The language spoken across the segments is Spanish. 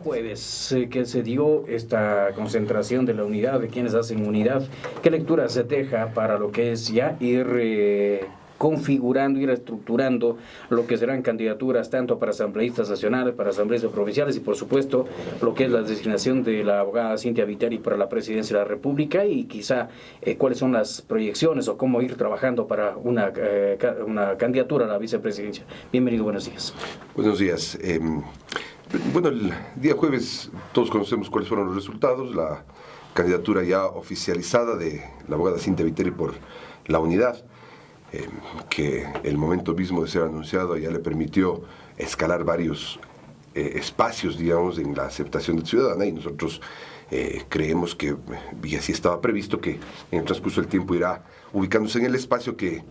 jueves que se dio esta concentración de la unidad, de quienes hacen unidad, ¿qué lectura se deja para lo que es ya ir configurando, ir estructurando lo que serán candidaturas tanto para asambleístas nacionales, para asambleístas provinciales y por supuesto lo que es la designación de la abogada Cynthia Viteri para la presidencia de la República y quizá cuáles son las proyecciones o cómo ir trabajando para una candidatura a la vicepresidencia? Bienvenido, buenos días. Buenos días. Bueno, el día jueves todos conocemos cuáles fueron los resultados, la candidatura ya oficializada de la abogada Cynthia Viteri por la unidad, que el momento mismo de ser anunciado ya le permitió escalar varios espacios, digamos, en la aceptación de ciudadana, y nosotros creemos que, y así estaba previsto, que en el transcurso del tiempo irá ubicándose en el espacio que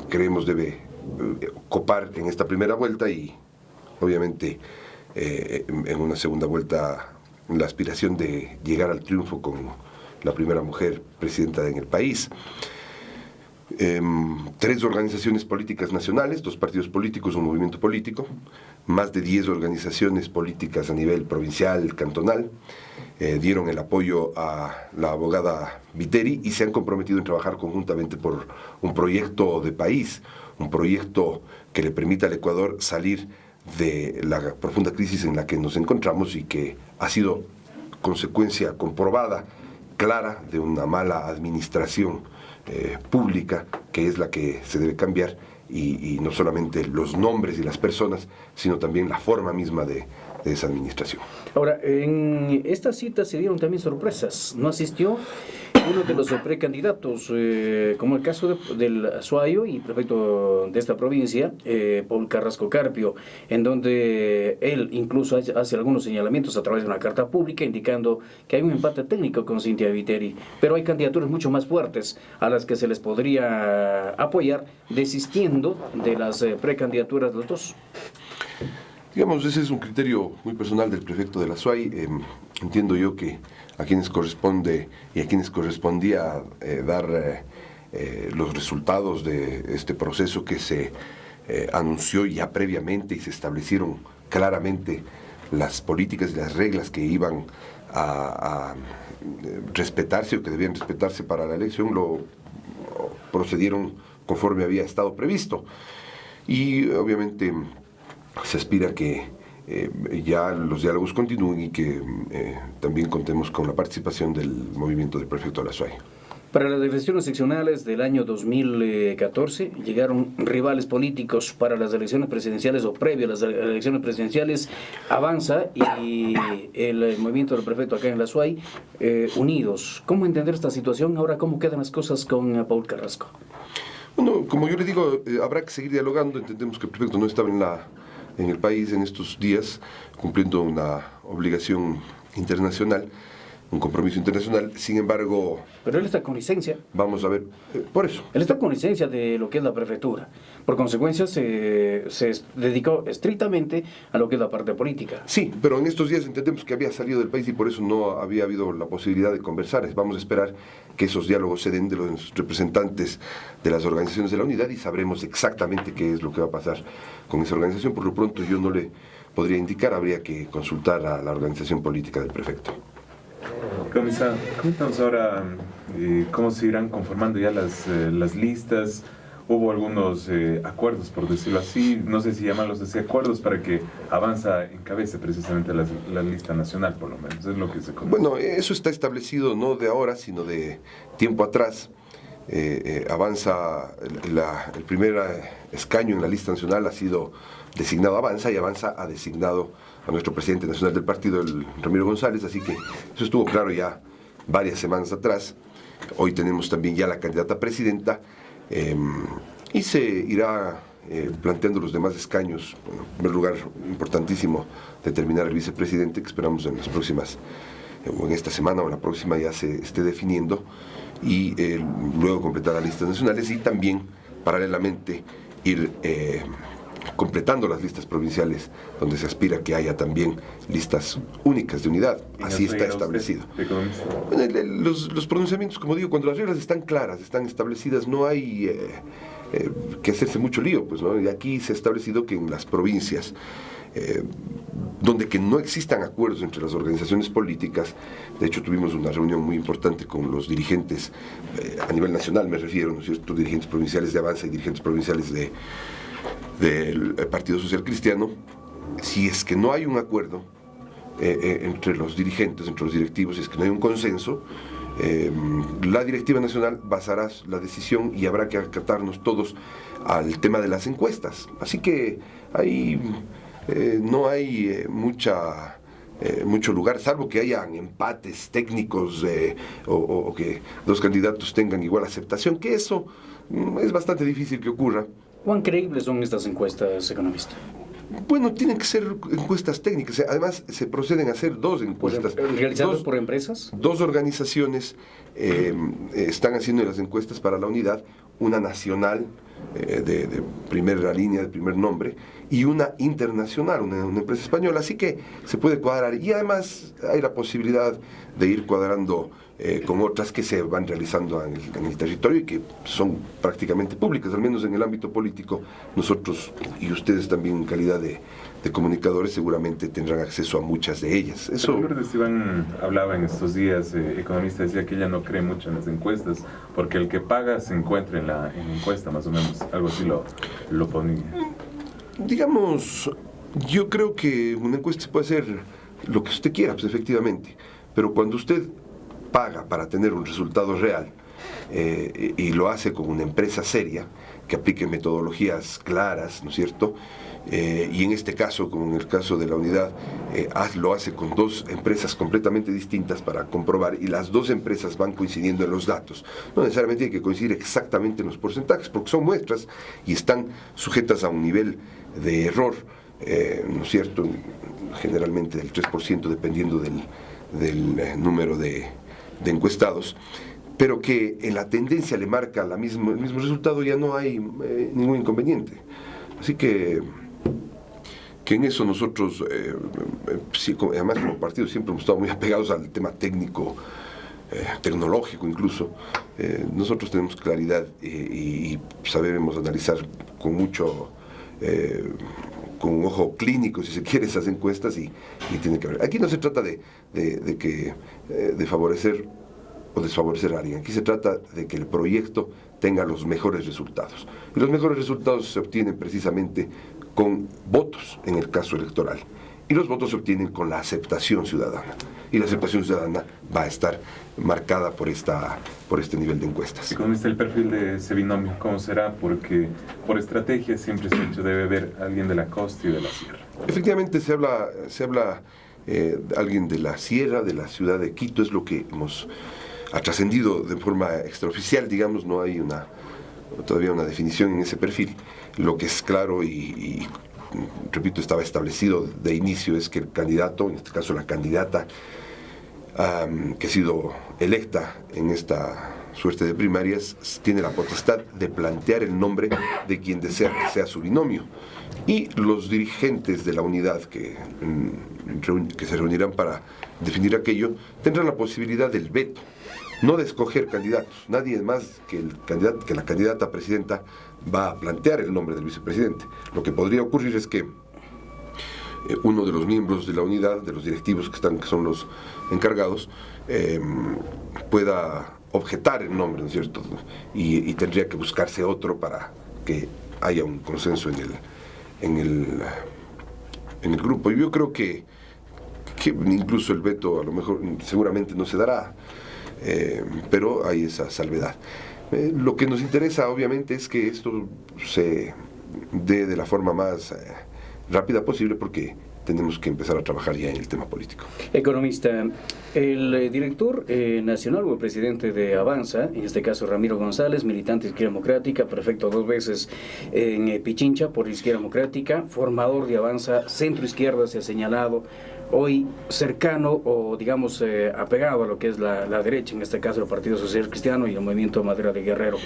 creemos debe copar en esta primera vuelta y obviamente en una segunda vuelta la aspiración de llegar al triunfo con la primera mujer presidenta en el país. 3 organizaciones políticas nacionales, 2 partidos políticos, un movimiento político, más de 10 organizaciones políticas a nivel provincial, cantonal, dieron el apoyo a la abogada Viteri y se han comprometido en trabajar conjuntamente por un proyecto de país, un proyecto que le permita al Ecuador salir de la profunda crisis en la que nos encontramos y que ha sido consecuencia comprobada, clara, de una mala administración pública, que es la que se debe cambiar, y no solamente los nombres y las personas, sino también la forma misma de esa administración. Ahora, en esta cita se dieron también sorpresas. No asistió uno de los precandidatos, como el caso del Azuayo y prefecto de esta provincia, Paul Carrasco Carpio, en donde él incluso hace algunos señalamientos a través de una carta pública indicando que hay un empate técnico con Cynthia Viteri, pero hay candidaturas mucho más fuertes a las que se les podría apoyar, desistiendo de las precandidaturas de los dos. Digamos, ese es un criterio muy personal del prefecto de la SUAY. Entiendo yo que a quienes corresponde y a quienes correspondía dar los resultados de este proceso que se anunció ya previamente y se establecieron claramente las políticas y las reglas que iban a respetarse o que debían respetarse para la elección, lo procedieron conforme había estado previsto. Y obviamente se aspira que ya los diálogos continúen y que también contemos con la participación del movimiento del prefecto de la SUAY. Para las elecciones seccionales del año 2014 llegaron rivales políticos para las elecciones presidenciales o previo a las elecciones presidenciales, Avanza y el movimiento del prefecto acá en la SUAY, unidos. ¿Cómo entender esta situación? Ahora, ¿cómo quedan las cosas con Paul Carrasco? Bueno, como yo le digo, habrá que seguir dialogando. Entendemos que el prefecto no estaba en el país en estos días, cumpliendo una obligación internacional, un compromiso internacional. Sin embargo... Pero él está con licencia. Vamos a ver, por eso. Él está con licencia de lo que es la prefectura. Por consecuencia, se dedicó estrictamente a lo que es la parte política. Sí, pero en estos días entendemos que había salido del país y por eso no había habido la posibilidad de conversar. Vamos a esperar que esos diálogos se den de los representantes de las organizaciones de la unidad y sabremos exactamente qué es lo que va a pasar con esa organización. Por lo pronto yo no le podría indicar, habría que consultar a la organización política del prefecto. Comisario, coméntanos ahora cómo se irán conformando ya las listas. Hubo algunos acuerdos, por decirlo así, no sé si llamarlos así acuerdos, para que Avanza encabece precisamente la lista nacional, por lo menos, es lo que se conoce. Bueno, eso está establecido no de ahora, sino de tiempo atrás. Avanza, el primer escaño en la lista nacional ha sido designado Avanza, y Avanza ha designado a nuestro presidente nacional del partido, el Ramiro González, así que eso estuvo claro ya varias semanas atrás. Hoy tenemos también ya la candidata a presidenta, y se irá planteando los demás escaños. Bueno, en primer lugar, importantísimo determinar el vicepresidente, que esperamos en las próximas, o en esta semana o en la próxima ya se esté definiendo, y luego completar las listas nacionales y también paralelamente ir completando las listas provinciales, donde se aspira que haya también listas únicas de unidad. Así está establecido. Bueno, los pronunciamientos, como digo, cuando las reglas están claras, están establecidas, no hay que hacerse mucho lío, pues, ¿no? Y aquí se ha establecido que en las provincias donde que no existan acuerdos entre las organizaciones políticas. De hecho, tuvimos una reunión muy importante con los dirigentes, a nivel nacional me refiero, ¿no es cierto?, dirigentes provinciales de Avanza y dirigentes provinciales del Partido Social Cristiano. Si es que no hay un acuerdo entre los dirigentes, entre los directivos, si es que no hay un consenso, la directiva nacional basará la decisión y habrá que acatarnos todos al tema de las encuestas. Así que ahí no hay mucho lugar, salvo que hayan empates técnicos o que dos candidatos tengan igual aceptación, que eso es bastante difícil que ocurra. ¿Cuán creíbles son estas encuestas, economista? Bueno, tienen que ser encuestas técnicas. Además, se proceden a hacer dos encuestas. ¿Realizadas por empresas? Dos organizaciones están haciendo las encuestas para la unidad, una nacional de primera línea, de primer nombre, y una internacional, una empresa española. Así que se puede cuadrar. Y además hay la posibilidad de ir cuadrando con otras que se van realizando en el territorio y que son prácticamente públicas, al menos en el ámbito político. Nosotros y ustedes también, en calidad de comunicadores, seguramente tendrán acceso a muchas de ellas. Eso. Lourdes Iván hablaba en estos días, economista, decía que ella no cree mucho en las encuestas, porque el que paga se encuentra en la encuesta, más o menos, algo así lo ponía. Digamos, yo creo que una encuesta puede ser lo que usted quiera, pues efectivamente, pero cuando usted paga para tener un resultado real y lo hace con una empresa seria, que aplique metodologías claras, ¿no es cierto?, y en este caso, como en el caso de la unidad, lo hace con dos empresas completamente distintas para comprobar, y las dos empresas van coincidiendo en los datos. No necesariamente hay que coincidir exactamente en los porcentajes, porque son muestras y están sujetas a un nivel de error, ¿no es cierto?, generalmente del 3%, dependiendo del número de encuestados, pero que en la tendencia le marca el mismo resultado, ya no hay ningún inconveniente. Así que en eso nosotros, sí, además como partido, siempre hemos estado muy apegados al tema técnico, tecnológico incluso. Nosotros tenemos claridad y sabemos analizar con un ojo clínico, si se quiere, esas encuestas, y tiene que haber. Aquí no se trata de favorecer o desfavorecer a alguien. Aquí se trata de que el proyecto tenga los mejores resultados. Y los mejores resultados se obtienen precisamente con votos en el caso electoral. Y los votos se obtienen con la aceptación ciudadana. Y la aceptación ciudadana va a estar marcada por este nivel de encuestas. ¿Y cómo está el perfil de ese binomio? ¿Cómo será? Porque por estrategia siempre se ha dicho debe haber alguien de la costa y de la sierra. Efectivamente, se habla de alguien de la sierra, de la ciudad de Quito, es lo que ha trascendido de forma extraoficial, digamos. No hay todavía una definición en ese perfil. Lo que es claro y repito, estaba establecido de inicio, es que el candidato, en este caso la candidata, que ha sido electa en esta suerte de primarias, tiene la potestad de plantear el nombre de quien desea que sea su binomio. Y los dirigentes de la unidad que se reunirán para definir aquello, tendrán la posibilidad del veto, no de escoger candidatos. Nadie más que la candidata presidenta va a plantear el nombre del vicepresidente. Lo que podría ocurrir es que uno de los miembros de la unidad, de los directivos que son los encargados, pueda objetar el nombre, ¿no es cierto? Y tendría que buscarse otro para que haya un consenso en el grupo. Y yo creo que incluso el veto a lo mejor seguramente no se dará, pero hay esa salvedad. Lo que nos interesa obviamente es que esto se dé de la forma más rápida posible, porque tenemos que empezar a trabajar ya en el tema político. Economista, el director nacional o el presidente de Avanza, en este caso Ramiro González, militante de Izquierda Democrática, prefecto 2 veces en Pichincha por Izquierda Democrática, formador de Avanza, centro izquierda, se ha señalado, hoy cercano o digamos apegado a lo que es la derecha, en este caso el Partido Social Cristiano y el Movimiento Madera de Guerrero.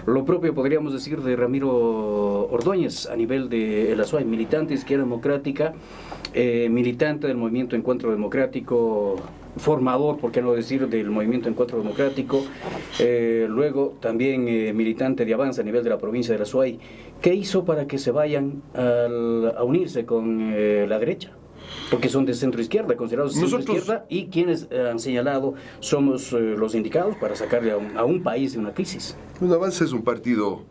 Lo propio podríamos decir de Ramiro Ordóñez a nivel de la SUAY, militante de Izquierda Democrática, militante del Movimiento Encuentro Democrático, formador, por qué no decir, del Movimiento Encuentro Democrático, luego también militante de Avanza a nivel de la provincia de la SUAY. ¿Qué hizo para que se vayan a unirse con la derecha? Porque son de centro izquierda, considerados de centro izquierda, y quienes han señalado somos los indicados para sacarle a un país de una crisis. Bueno, Avanza es un partido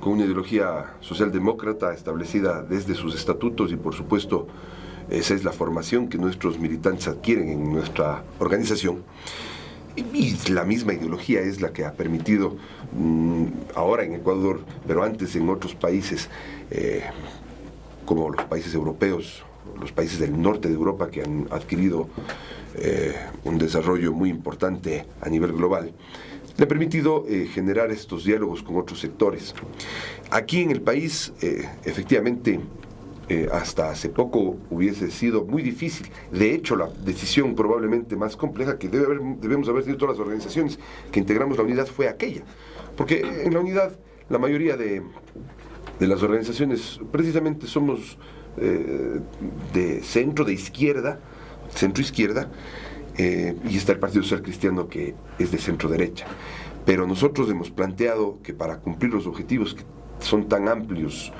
con una ideología socialdemócrata establecida desde sus estatutos y por supuesto esa es la formación que nuestros militantes adquieren en nuestra organización. Y la misma ideología es la que ha permitido ahora en Ecuador, pero antes en otros países como los países europeos, los países del norte de Europa que han adquirido un desarrollo muy importante a nivel global, le ha permitido generar estos diálogos con otros sectores. Aquí en el país, efectivamente, hasta hace poco hubiese sido muy difícil. De hecho, la decisión probablemente más compleja que debemos haber tenido todas las organizaciones que integramos la unidad fue aquella. Porque en la unidad, la mayoría de las organizaciones precisamente somos de centro, de izquierda, centro-izquierda, y está el Partido Social Cristiano que es de centro-derecha. Pero nosotros hemos planteado que para cumplir los objetivos que son tan amplios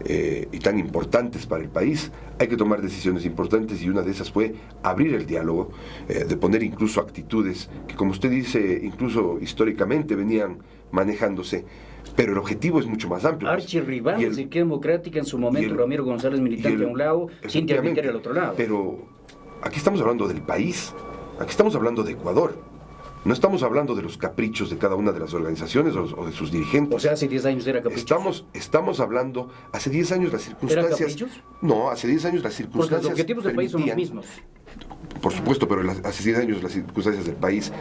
y tan importantes para el país, hay que tomar decisiones importantes y una de esas fue abrir el diálogo, de poner incluso actitudes que, como usted dice, incluso históricamente venían manejándose, pero el objetivo es mucho más amplio. Archirrival de Izquierda Democrática en su momento, Ramiro González militante a un lado, Cintia Viteri al otro lado. Pero aquí estamos hablando del país, aquí estamos hablando de Ecuador. No estamos hablando de los caprichos de cada una de las organizaciones o de sus dirigentes. O sea, hace 10 años era caprichos. Estamos hablando, hace 10 años las circunstancias... ¿Eran caprichos? No, hace 10 años las circunstancias... Porque los objetivos del país son los mismos. Por supuesto, pero hace 10 años las circunstancias del país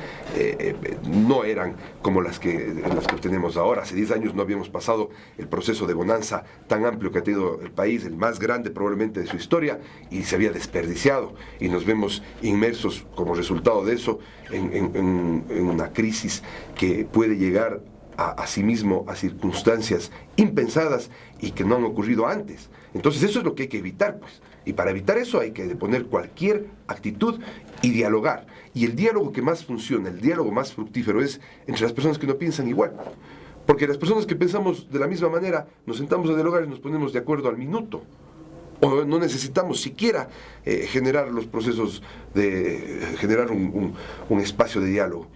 no eran como las que tenemos ahora. Hace 10 años no habíamos pasado el proceso de bonanza tan amplio que ha tenido el país, el más grande probablemente de su historia, y se había desperdiciado. Y nos vemos inmersos como resultado de eso en una crisis que puede llegar a sí mismo a circunstancias impensadas y que no han ocurrido antes. Entonces eso es lo que hay que evitar, pues. Y para evitar eso hay que poner cualquier actitud y dialogar. Y el diálogo que más funciona, el diálogo más fructífero es entre las personas que no piensan igual. Porque las personas que pensamos de la misma manera nos sentamos a dialogar y nos ponemos de acuerdo al minuto. O no necesitamos siquiera generar los procesos de generar un espacio de diálogo.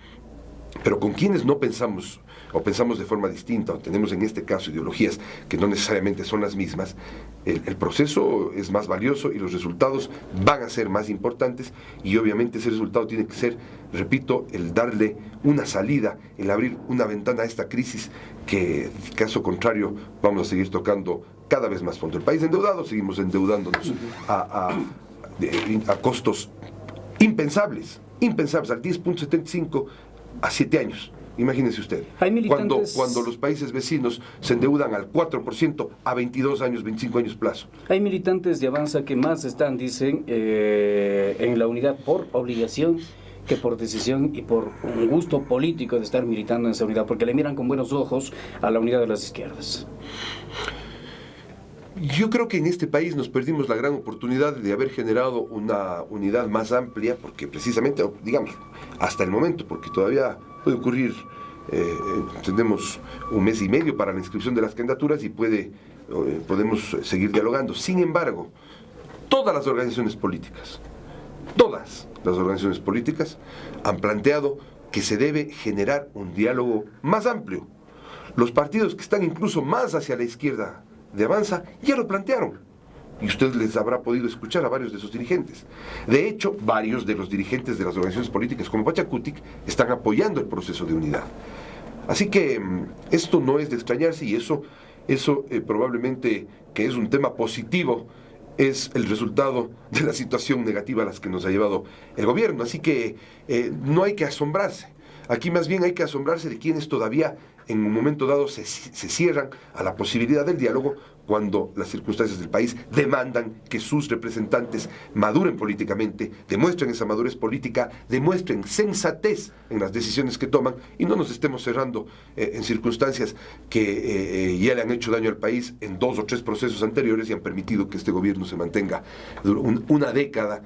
Pero con quienes no pensamos o pensamos de forma distinta, o tenemos en este caso ideologías que no necesariamente son las mismas, el proceso es más valioso y los resultados van a ser más importantes, y obviamente ese resultado tiene que ser, repito, el darle una salida, el abrir una ventana a esta crisis que, caso contrario, vamos a seguir tocando cada vez más fondo. El país endeudado, seguimos endeudándonos a costos impensables, al 10.75 a 7 años. Imagínese usted, cuando los países vecinos se endeudan al 4% a 22 años, 25 años plazo. Hay militantes de Avanza que más están, dicen, en la unidad por obligación que por decisión y por un gusto político de estar militando en esa unidad, porque le miran con buenos ojos a la unidad de las izquierdas. Yo creo que en este país nos perdimos la gran oportunidad de haber generado una unidad más amplia, porque precisamente, digamos, hasta el momento, porque todavía puede ocurrir, tenemos un mes y medio para la inscripción de las candidaturas y podemos seguir dialogando. Sin embargo, todas las organizaciones políticas han planteado que se debe generar un diálogo más amplio. Los partidos que están incluso más hacia la izquierda de Avanza ya lo plantearon, y usted les habrá podido escuchar a varios de sus dirigentes. De hecho, varios de los dirigentes de las organizaciones políticas como Pachacutic están apoyando el proceso de unidad. Así que esto no es de extrañarse, y eso probablemente, que es un tema positivo, es el resultado de la situación negativa a la que nos ha llevado el gobierno. Así que no hay que asombrarse. Aquí más bien hay que asombrarse de quienes todavía en un momento dado se cierran a la posibilidad del diálogo, cuando las circunstancias del país demandan que sus representantes maduren políticamente, demuestren esa madurez política, demuestren sensatez en las decisiones que toman, y no nos estemos cerrando en circunstancias que ya le han hecho daño al país en 2 o 3 procesos anteriores y han permitido que este gobierno se mantenga una década,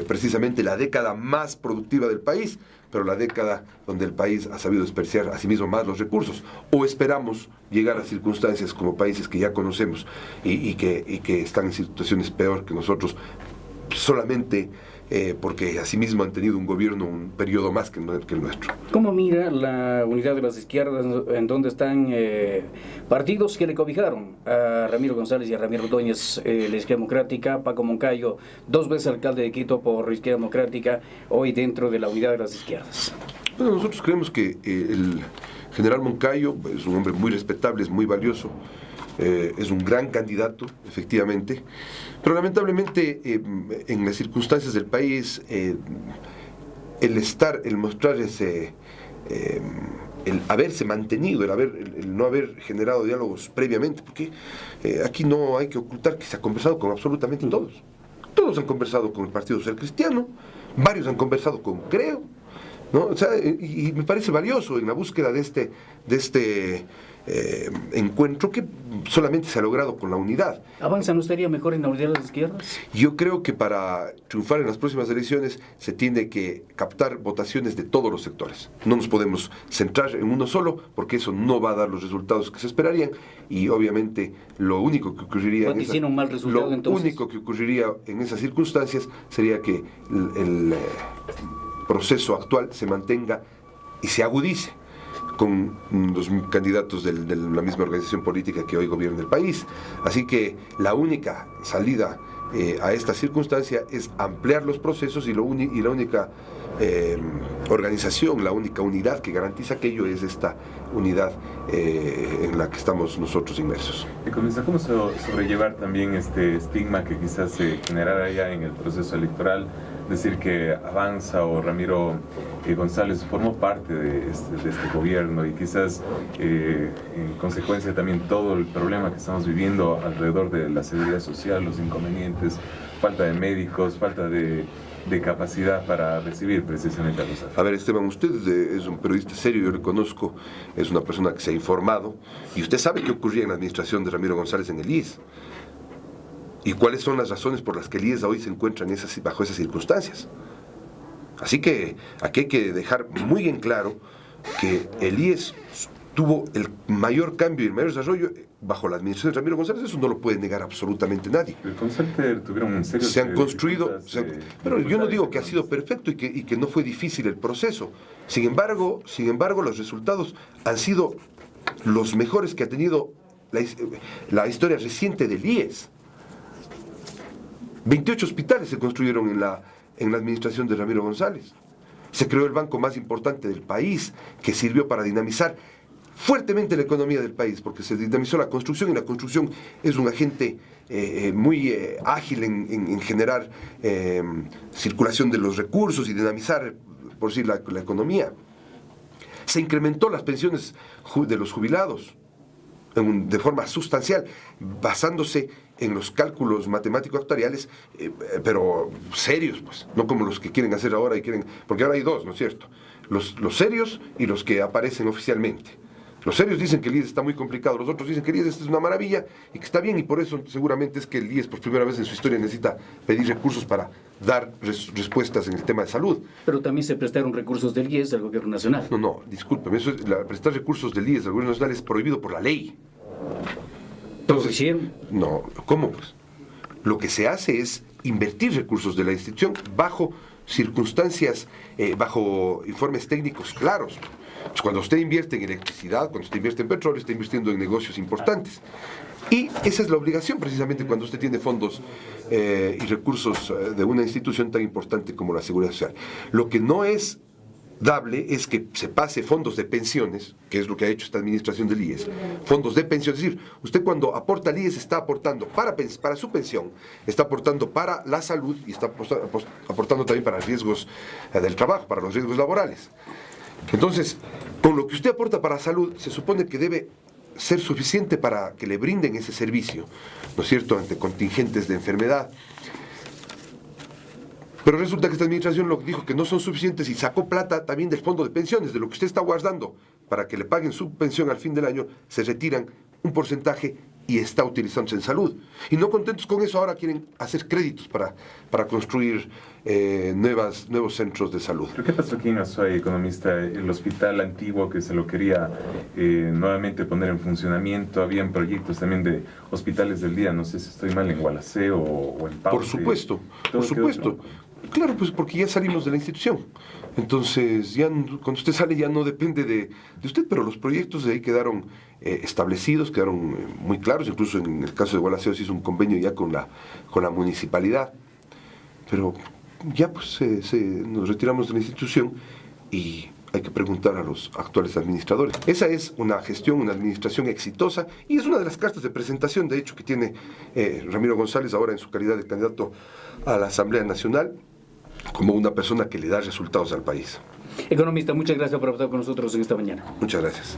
precisamente la década más productiva del país, pero la década donde el país ha sabido desperdiciar a sí mismo más los recursos. O esperamos llegar a circunstancias como países que ya conocemos y que están en situaciones peor que nosotros, solamente porque asimismo han tenido un gobierno un periodo más que el nuestro. ¿Cómo mira la unidad de las izquierdas en donde están partidos que le cobijaron a Ramiro González y a Ramiro Ordóñez, la Izquierda Democrática, Paco Moncayo, 2 veces alcalde de Quito por Izquierda Democrática, hoy dentro de la unidad de las izquierdas? Bueno, nosotros creemos que el general Moncayo es un hombre muy respetable, es muy valioso, es un gran candidato, efectivamente, pero lamentablemente en las circunstancias del país, el mostrar ese, el haberse mantenido, el no haber generado diálogos previamente, porque aquí no hay que ocultar que se ha conversado con absolutamente todos. Todos han conversado con el Partido Social Cristiano, varios han conversado con Creo, ¿no? O sea, y me parece valioso en la búsqueda de este encuentro que solamente se ha logrado con la unidad. ¿Avanza no estaría mejor en la unidad de las izquierdas? Yo creo que para triunfar en las próximas elecciones se tiene que captar votaciones de todos los sectores. No nos podemos centrar en uno solo porque eso no va a dar los resultados que se esperarían y obviamente lo único que ocurriría en esas circunstancias sería que el proceso actual se mantenga y se agudice con los candidatos de la misma organización política que hoy gobierna el país. Así que la única salida a esta circunstancia es ampliar los procesos y la única organización, la única unidad que garantiza aquello es esta unidad en la que estamos nosotros inmersos. Y comienza, ¿cómo sobrellevar también este estigma que quizás se generara ya en el proceso electoral? Decir que Avanza o Ramiro González formó parte de este gobierno y quizás en consecuencia también todo el problema que estamos viviendo alrededor de la seguridad social, los inconvenientes, falta de médicos, falta de capacidad para recibir precisamente a los afectados. A ver, Esteban, usted es un periodista serio, yo le conozco, es una persona que se ha informado y usted sabe qué ocurría en la administración de Ramiro González en el IES. ¿Y cuáles son las razones por las que el IES hoy se encuentra bajo esas circunstancias? Así que aquí hay que dejar muy en claro que el IES tuvo el mayor cambio y el mayor desarrollo bajo la administración de Ramiro González. Eso no lo puede negar absolutamente nadie. El Concerter tuvieron un serio... Se han construido... pero yo no digo que ha sido perfecto y que no fue difícil el proceso. Sin embargo, los resultados han sido los mejores que ha tenido la historia reciente del IES. 28 hospitales se construyeron en la administración de Ramiro González. Se creó el banco más importante del país, que sirvió para dinamizar fuertemente la economía del país, porque se dinamizó la construcción, y la construcción es un agente muy ágil en generar circulación de los recursos y dinamizar, por decir, la economía. Se incrementó las pensiones de los jubilados de forma sustancial, basándose en los cálculos matemático-actuariales, pero serios, pues, no como los que quieren hacer ahora porque ahora hay dos, ¿no es cierto? Los serios y los que aparecen oficialmente. Los serios dicen que el IES está muy complicado, los otros dicen que el IES es una maravilla y que está bien, y por eso seguramente es que el IES por primera vez en su historia necesita pedir recursos para dar respuestas en el tema de salud. Pero también se prestaron recursos del IES al gobierno nacional. No, discúlpeme, prestar recursos del IES al gobierno nacional es prohibido por la ley. Entonces, no, ¿cómo pues? Lo que se hace es invertir recursos de la institución bajo circunstancias, bajo informes técnicos claros. Pues cuando usted invierte en electricidad, cuando usted invierte en petróleo, está invirtiendo en negocios importantes. Y esa es la obligación precisamente cuando usted tiene fondos y recursos de una institución tan importante como la Seguridad Social. Lo que no es dable es que se pase fondos de pensiones, que es lo que ha hecho esta administración del IES, fondos de pensión, es decir, usted cuando aporta al IES está aportando para su pensión, está aportando para la salud y está aportando también para riesgos del trabajo, para los riesgos laborales. Entonces, con lo que usted aporta para salud, se supone que debe ser suficiente para que le brinden ese servicio, ¿no es cierto?, ante contingentes de enfermedad. Pero resulta que esta administración lo dijo que no son suficientes y sacó plata también del fondo de pensiones, de lo que usted está guardando para que le paguen su pensión al fin del año, se retiran un porcentaje y está utilizándose en salud. Y no contentos con eso, ahora quieren hacer créditos para construir nuevos centros de salud. ¿Pero qué pasó aquí en Azuay, economista? El hospital antiguo que se lo quería nuevamente poner en funcionamiento, habían proyectos también de hospitales del día, no sé si estoy mal, en Gualaceo o en Pau. Por supuesto, por supuesto. Claro, pues porque ya salimos de la institución. Entonces, ya cuando usted sale ya no depende de usted, pero los proyectos de ahí quedaron establecidos, quedaron muy claros. Incluso en el caso de Gualaceo se hizo un convenio ya con la municipalidad. Pero ya pues nos retiramos de la institución y hay que preguntar a los actuales administradores. Esa es una gestión, una administración exitosa y es una de las cartas de presentación, de hecho, que tiene Ramiro González ahora en su calidad de candidato a la Asamblea Nacional, como una persona que le da resultados al país. Economista, muchas gracias por estar con nosotros en esta mañana. Muchas gracias.